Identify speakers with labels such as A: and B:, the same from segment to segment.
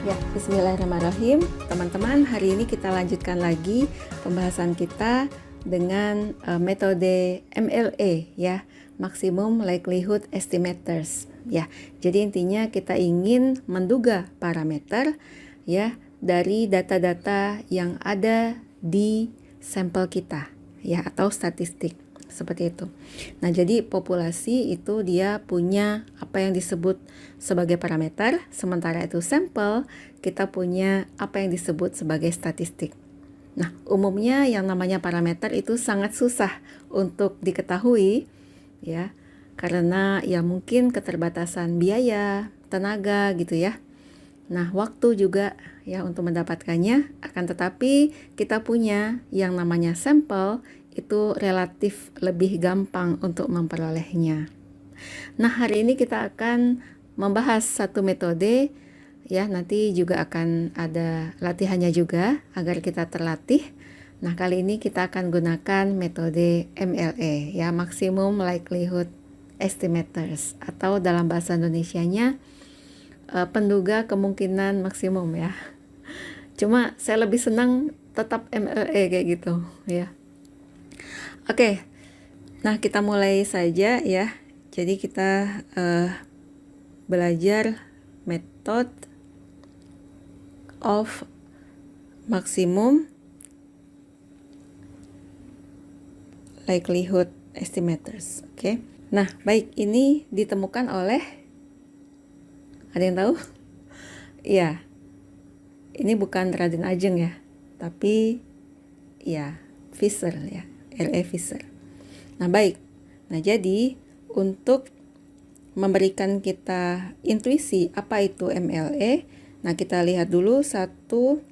A: Ya, bismillahirrahmanirrahim. Teman-teman, hari ini kita lanjutkan lagi pembahasan kita dengan metode MLE ya, Maximum Likelihood Estimators ya. Jadi intinya kita ingin menduga parameter ya dari data-data yang ada di sampel kita ya, atau statistik. Seperti itu. Nah, jadi populasi itu dia punya apa yang disebut sebagai parameter, sementara itu sampel kita punya apa yang disebut sebagai statistik. Nah, umumnya yang namanya parameter itu sangat susah untuk diketahui ya, karena ya mungkin keterbatasan biaya, tenaga gitu ya. Nah, waktu juga ya untuk mendapatkannya, akan tetapi kita punya yang namanya sampel itu relatif lebih gampang untuk memperolehnya. Nah, hari ini kita akan membahas satu metode ya, nanti juga akan ada latihannya juga agar kita terlatih. Nah, kali ini kita akan gunakan metode MLE ya, Maximum Likelihood Estimators, atau dalam bahasa Indonesianya penduga kemungkinan maksimum ya. Cuma saya lebih senang tetap MLE kayak gitu ya. Oke, nah kita mulai saja ya. Jadi kita belajar method of maximum likelihood estimators. Oke. Nah, baik, ini ditemukan oleh, ada yang tahu? Iya. Ini bukan Raden Ajeng ya, tapi ya Fisher ya, L.E. Fisher. Nah, baik. Nah, jadi untuk memberikan kita intuisi apa itu MLE, nah kita lihat dulu satu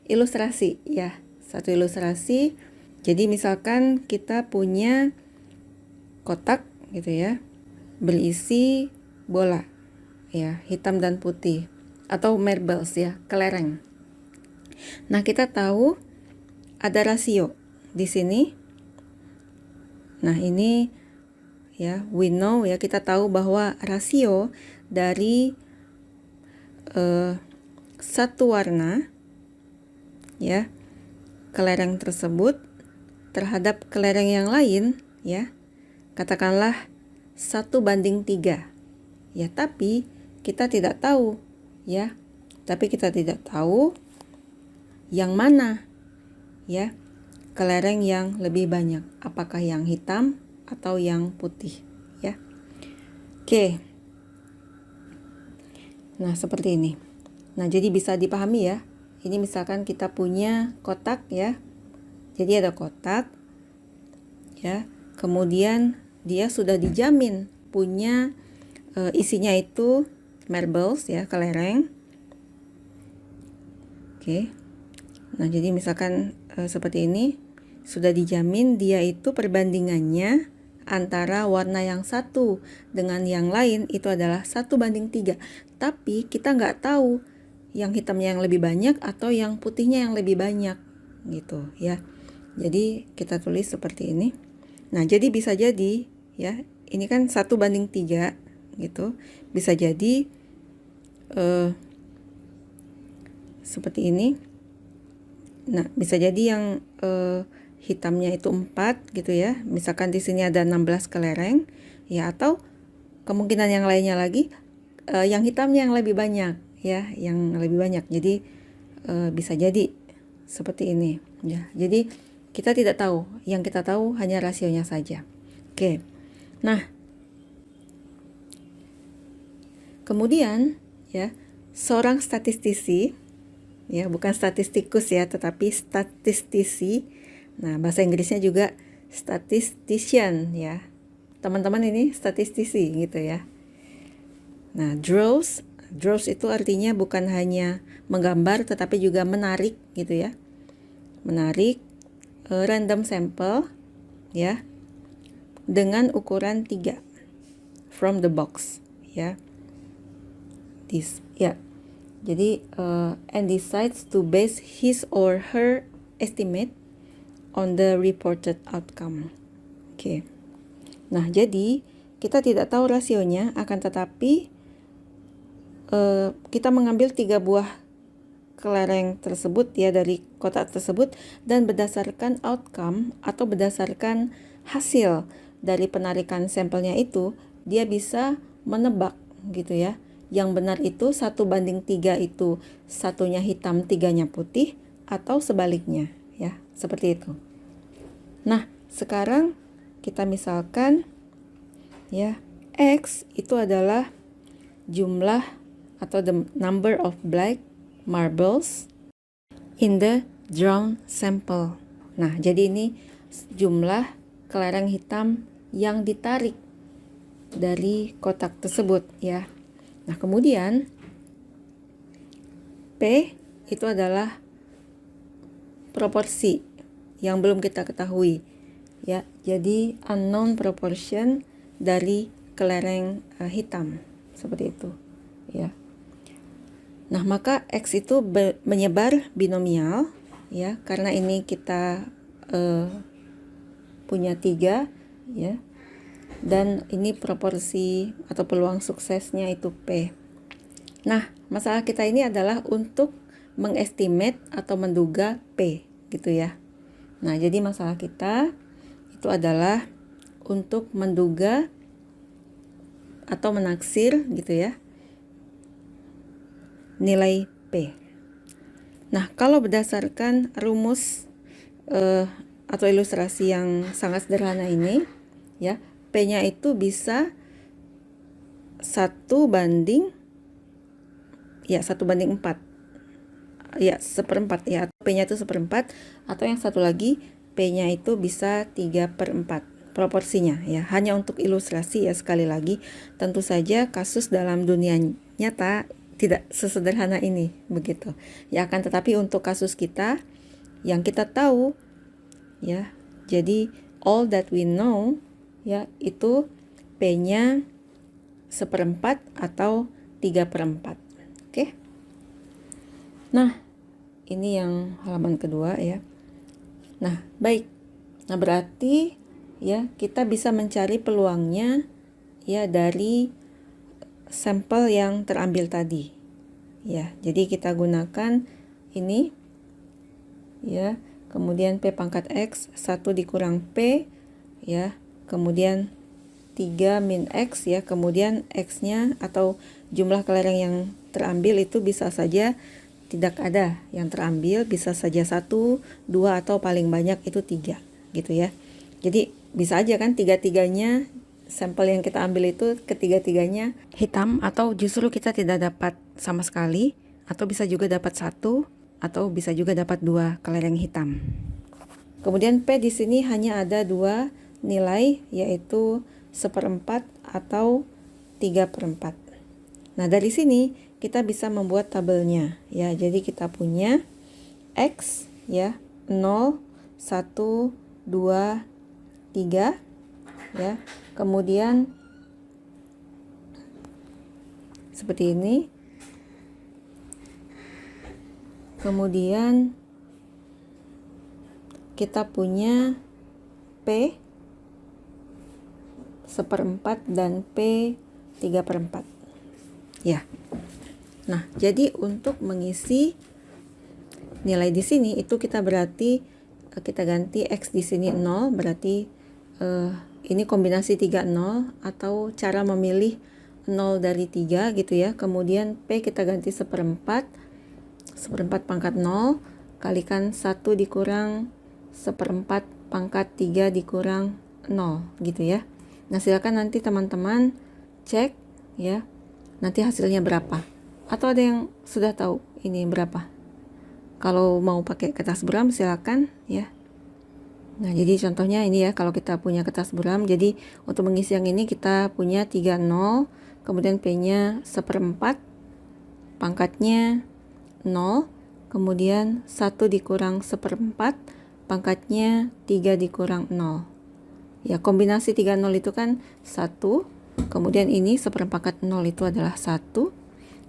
A: ilustrasi ya. Satu ilustrasi. Jadi misalkan kita punya kotak gitu ya, berisi bola ya, hitam dan putih, atau marbles ya, kelereng. Nah, kita tahu ada rasio di sini. Nah, ini ya, we know ya, kita tahu bahwa rasio dari satu warna ya, kelereng tersebut terhadap kelereng yang lain ya, katakanlah 1:3 ya, tapi kita tidak tahu ya, yang mana ya kelereng yang lebih banyak, apakah yang hitam atau yang putih ya. Oke. Nah, seperti ini. Nah, jadi bisa dipahami ya. Ini misalkan kita punya kotak ya. Jadi ada kotak ya. Kemudian dia sudah dijamin punya isinya itu marbles ya, kelereng. Oke. Nah, jadi misalkan seperti ini, sudah dijamin dia itu perbandingannya antara warna yang satu dengan yang lain itu adalah 1:3. Tapi kita nggak tahu yang hitamnya yang lebih banyak atau yang putihnya yang lebih banyak gitu ya. Jadi kita tulis seperti ini. Nah, jadi bisa jadi ya, ini kan 1:3 gitu. Bisa jadi seperti ini. Nah, bisa jadi yang hitamnya itu 4 gitu ya. Misalkan di sini ada 16 kelereng ya, atau kemungkinan yang lainnya lagi yang hitamnya yang lebih banyak ya, yang lebih banyak. Jadi bisa jadi seperti ini ya. Jadi kita tidak tahu, yang kita tahu hanya rasionya saja. Oke. Nah, kemudian ya, seorang statistisi ya, bukan statistikus ya, tetapi statistisi. Nah, bahasa Inggrisnya juga statistician ya. Teman-teman ini statistisi gitu ya. Nah, draws itu artinya bukan hanya menggambar tetapi juga menarik gitu ya. Menarik random sample ya dengan ukuran 3 from the box ya. This ya. Jadi and decides to base his or her estimate on the reported outcome. Oke. Nah, jadi kita tidak tahu rasionya, akan tetapi kita mengambil 3 buah kelereng tersebut ya, dari kotak tersebut, dan berdasarkan outcome atau berdasarkan hasil dari penarikan sampelnya itu, dia bisa menebak gitu ya. Yang benar itu 1:3 itu satunya hitam, 3-nya putih, atau sebaliknya ya, seperti itu. Nah, sekarang kita misalkan ya, X itu adalah jumlah atau the number of black marbles in the drawn sample. Nah, jadi ini jumlah kelereng hitam yang ditarik dari kotak tersebut ya. Nah, kemudian P itu adalah proporsi yang belum kita ketahui ya. Jadi unknown proportion dari kelereng hitam seperti itu ya. Nah, maka X itu menyebar binomial ya, karena ini kita punya 3 ya, dan ini proporsi atau peluang suksesnya itu P. Nah, masalah kita ini adalah untuk mengestimate atau menduga P gitu ya. Nah, jadi masalah kita itu adalah untuk menduga atau menaksir gitu ya nilai P. Nah, kalau berdasarkan rumus atau ilustrasi yang sangat sederhana ini ya, P-nya itu bisa 1/4 ya, 1/4 ya, P-nya itu 1/4, atau yang satu lagi P-nya itu bisa 3/4 proporsinya ya. Hanya untuk ilustrasi ya, sekali lagi tentu saja kasus dalam dunia nyata tidak sesederhana ini begitu ya, akan tetapi untuk kasus kita yang kita tahu ya, jadi all that we know ya, itu P-nya 1/4 atau 3/4. Oke. Nah, ini yang halaman kedua ya. Nah, baik. Nah, berarti ya kita bisa mencari peluangnya ya dari sampel yang terambil tadi ya. Jadi kita gunakan ini ya, kemudian P pangkat X 1 dikurang P ya, kemudian 3 min X ya, kemudian X-nya atau jumlah kelereng yang terambil itu bisa saja tidak ada yang terambil, bisa saja 1, 2, atau paling banyak itu 3 gitu ya. Jadi bisa aja kan tiga-tiganya sampel yang kita ambil itu ketiga-tiganya hitam, atau justru kita tidak dapat sama sekali, atau bisa juga dapat 1, atau bisa juga dapat 2 kelereng hitam. Kemudian P di sini hanya ada 2 nilai, yaitu 1/4 atau 3/4. Nah, dari sini kita bisa membuat tabelnya ya. Jadi kita punya X ya, 0, 1, 2, 3 ya. Kemudian seperti ini. Kemudian kita punya P 1/4 dan P 3/4 ya. Nah, jadi untuk mengisi nilai di sini itu kita berarti kita ganti X di sini 0, berarti ini kombinasi 3 0, atau cara memilih 0 dari 3 gitu ya. Kemudian P kita ganti 1/4 pangkat 0 kalikan 1 dikurang 1/4 pangkat 3 dikurang 0 gitu ya. Nah, silakan nanti teman-teman cek ya, nanti hasilnya berapa, atau ada yang sudah tahu ini berapa. Kalau mau pakai kertas buram silakan ya. Nah, jadi contohnya ini ya, kalau kita punya kertas buram, jadi untuk mengisi yang ini kita punya 3 0, kemudian P-nya 1/4 pangkatnya 0, kemudian 1 dikurang 1/4 pangkatnya 3 dikurang 0 ya. Kombinasi 3 0 itu kan 1, kemudian ini 1/4 0 itu adalah 1,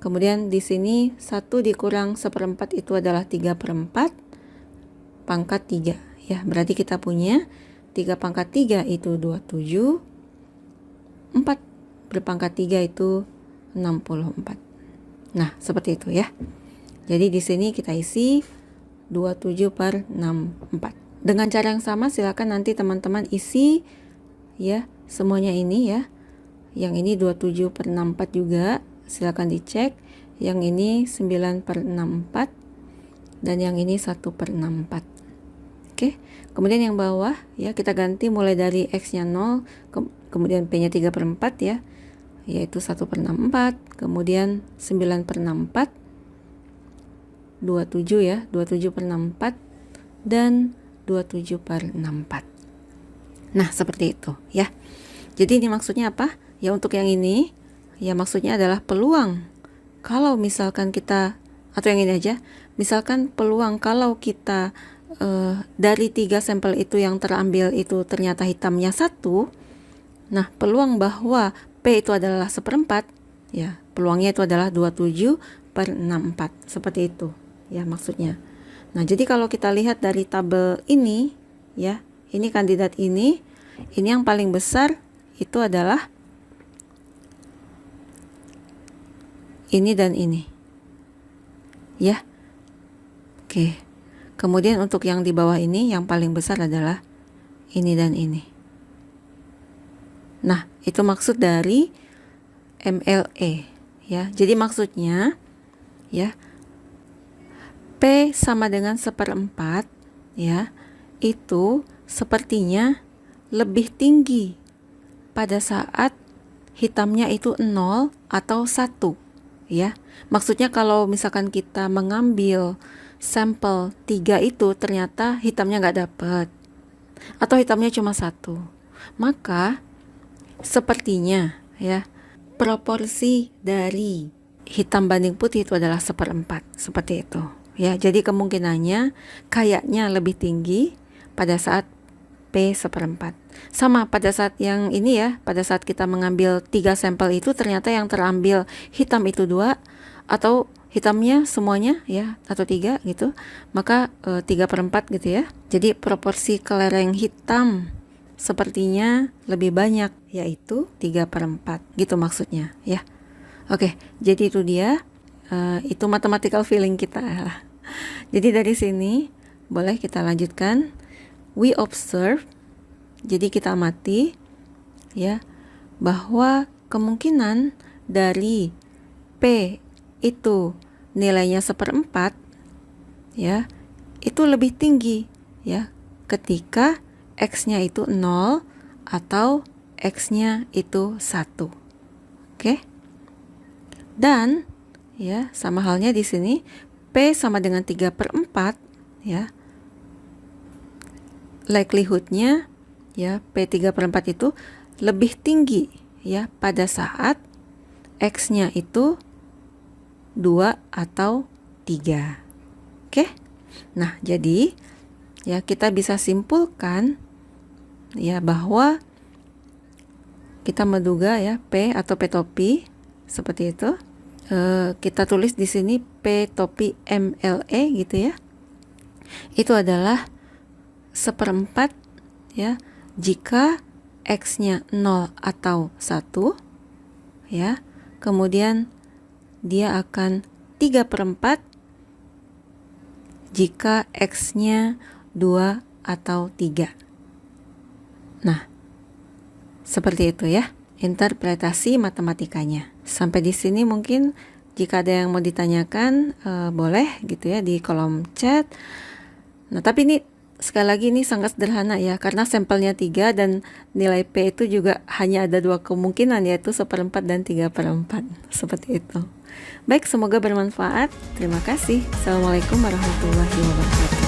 A: kemudian di sini 1 dikurang 1/4 itu adalah 3/4 pangkat 3 ya. Berarti kita punya 3 pangkat 3 itu 27, 4 berpangkat 3 itu 64. Nah, seperti itu ya. Jadi di sini kita isi 27/64. Dengan cara yang sama silakan nanti teman-teman isi ya semuanya ini ya. Yang ini 27/64 juga, silakan dicek. Yang ini 9/64 dan yang ini 1/64. Oke. Kemudian yang bawah ya kita ganti mulai dari X-nya 0, kemudian P-nya 3/4 ya. Yaitu 1/64, kemudian 9/64, 27 ya, 27/64 dan 27/64. Nah, seperti itu ya. Jadi ini maksudnya apa? Ya untuk yang ini, ya maksudnya adalah peluang. Kalau misalkan kita, atau yang ini aja, misalkan peluang kalau kita dari 3 sampel itu yang terambil itu ternyata hitamnya 1, nah peluang bahwa P itu adalah 1/4, ya peluangnya itu adalah 27/64, seperti itu ya maksudnya. Nah, jadi kalau kita lihat dari tabel ini, ya, ini kandidat ini yang paling besar itu adalah ini dan ini. Ya. Oke. Kemudian untuk yang di bawah ini yang paling besar adalah ini dan ini. Nah, itu maksud dari MLE, ya. Jadi maksudnya, ya, P sama dengan 1/4 ya, itu sepertinya lebih tinggi pada saat hitamnya itu 0 atau 1 ya. Maksudnya kalau misalkan kita mengambil sampel 3 itu ternyata hitamnya nggak dapet atau hitamnya cuma 1, maka sepertinya ya proporsi dari hitam banding putih itu adalah 1/4, seperti itu. Ya, jadi kemungkinannya kayaknya lebih tinggi pada saat P 1/4. Sama pada saat yang ini ya, pada saat kita mengambil 3 sampel itu ternyata yang terambil hitam itu 2 atau hitamnya semuanya ya, atau 3 gitu, maka 3/4 gitu ya. Jadi proporsi kelereng hitam sepertinya lebih banyak, yaitu 3/4 gitu maksudnya ya. Oke, jadi itu dia. Itu mathematical feeling kita lah. Jadi dari sini boleh kita lanjutkan. We observe, jadi kita amati ya, bahwa kemungkinan dari P itu nilainya 1/4 ya, itu lebih tinggi ya ketika X-nya itu 0 atau X-nya itu 1. Oke. Dan ya, sama halnya di sini P sama dengan 3/4 ya. Likelihoodnya ya P 3/4 itu lebih tinggi ya pada saat X-nya itu 2 atau 3. Oke. Nah, jadi ya kita bisa simpulkan ya bahwa kita menduga ya P atau P topi seperti itu. Kita tulis di sini P topi MLE gitu ya. Itu adalah 1/4 ya jika X-nya 0 atau 1 ya. Kemudian dia akan 3/4 jika X-nya 2 atau 3. Nah, seperti itu ya interpretasi matematikanya. Sampai di sini mungkin jika ada yang mau ditanyakan boleh gitu ya di kolom chat. Nah, tapi ini sekali lagi ini sangat sederhana ya, karena sampelnya 3 dan nilai P itu juga hanya ada 2 kemungkinan, yaitu 1/4 dan 3/4. Seperti itu. Baik, semoga bermanfaat. Terima kasih. Assalamualaikum warahmatullahi wabarakatuh.